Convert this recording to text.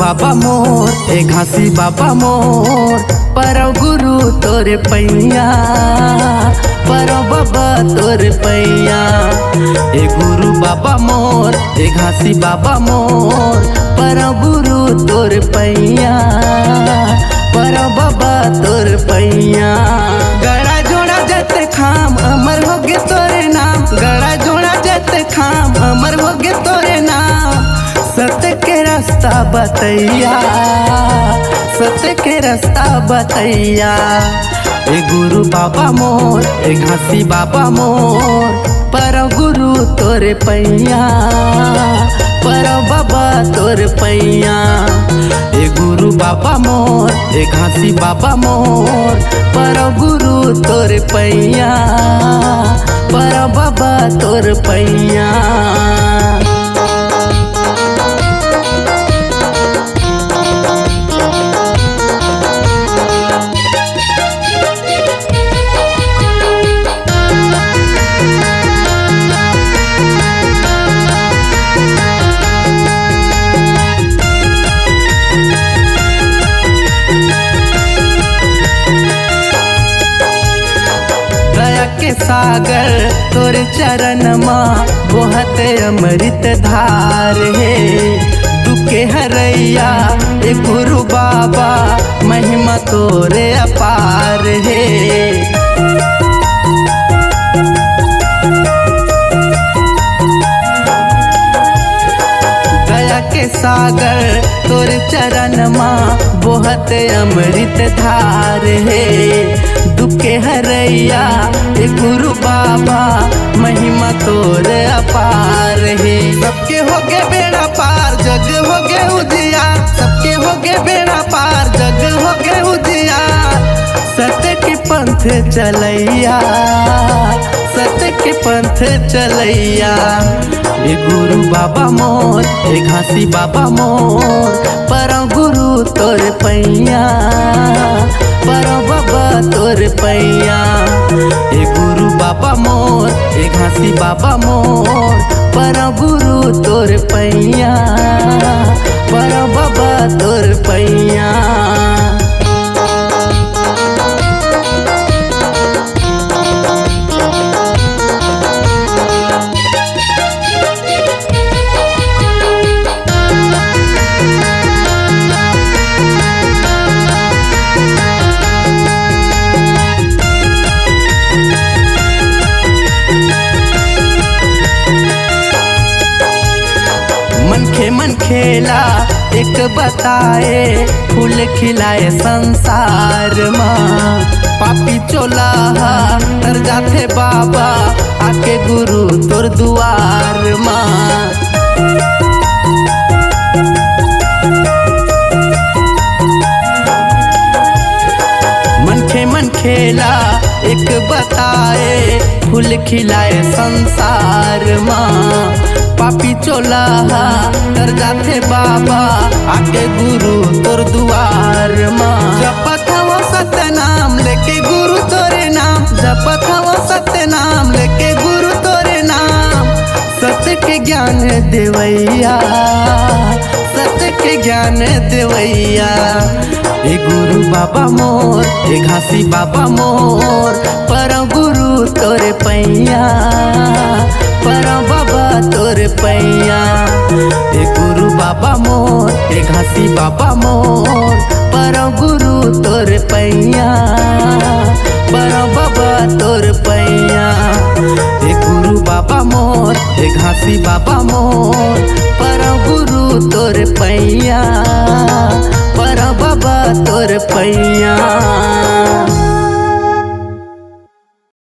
बाबा मोर ए घासी बाबा मोर परौ गुरु तोरे पैया परौ बाबा तोरे पैया ए गुरु बाबा मोर ए घासी बाबा मोर परौ गुरु तोरे पैया परौ बाबा तोरे पैया। गड़ा जोड़ा जते खाम अमर होगे तोरे नाम गड़ा जोड़ा जते खाम अमर होगे तोरे नाम सत्य के रास्ता बतैया सत्य के रास्ता बतैया ए गुरु बाबा मोर ए घासी बाबा मोर परौ गुरु तोरे पैया परौ बाबा तोरे पैया ए गुरु बाबा मोर ए घासी बाबा मोर परौ गुरु तोरे पैया परौ बाबा तोरे पैया। के सागर तोरे चरण माँ बोहत अमृत धार है दुखे हरैया ए गुरु बाबा महिमा तोरे अपार है। दया के सागर तोरे चरण माँ बोहत अमृत धार है दुखे हरैया ए गुरु बाबा महिमा तोरे अपार है। सबके होगे बेड़ा पार जग होगे उजियार सबके होगे बेड़ा पार जग होगे उजियार सत्य के पंथ चलैया सत्य के पंथ चलैया ए गुरु बाबा मोर ए घासी बाबा मोर परौ गुरु तोरे पैया परौ बाबा तोरे पैया ए गुरु बाबा मोर ए घासी बाबा मोर परौ गुरु तोरे पैया परौ बाबा तोरे पैया। मन खेला एक बताए फूल खिलाए संसार माँ पापी चोला तर जाते बाबा आके गुरु तोर दुआर माँ। मन खेला एक बताए फूल खिलाए संसार माँ पापी चोला तर जाते बाबा आके गुरु तोर दुआर माँ। जपत हवा सत्य नाम लेके गुरु तोरे नाम जपत हवा सत्य नाम लेके गुरु तोरे नाम सत्य के ज्ञान देवैया सत्य के ज्ञान देवैया ए गुरु बाबा मोर ए घासी बाबा मोर परौ गुरु तोरे पैया परौ बाबा तोरे पैया ए गुरु बाबा मोर ए घासी बाबा मोर परौ गुरु तोरे पैया परौ बाबा तोरे पैया ए गुरु बाबा मोर ए घासी बाबा मोर परौ गुरु तोरे पैया परौ बाबा तोरे पैया।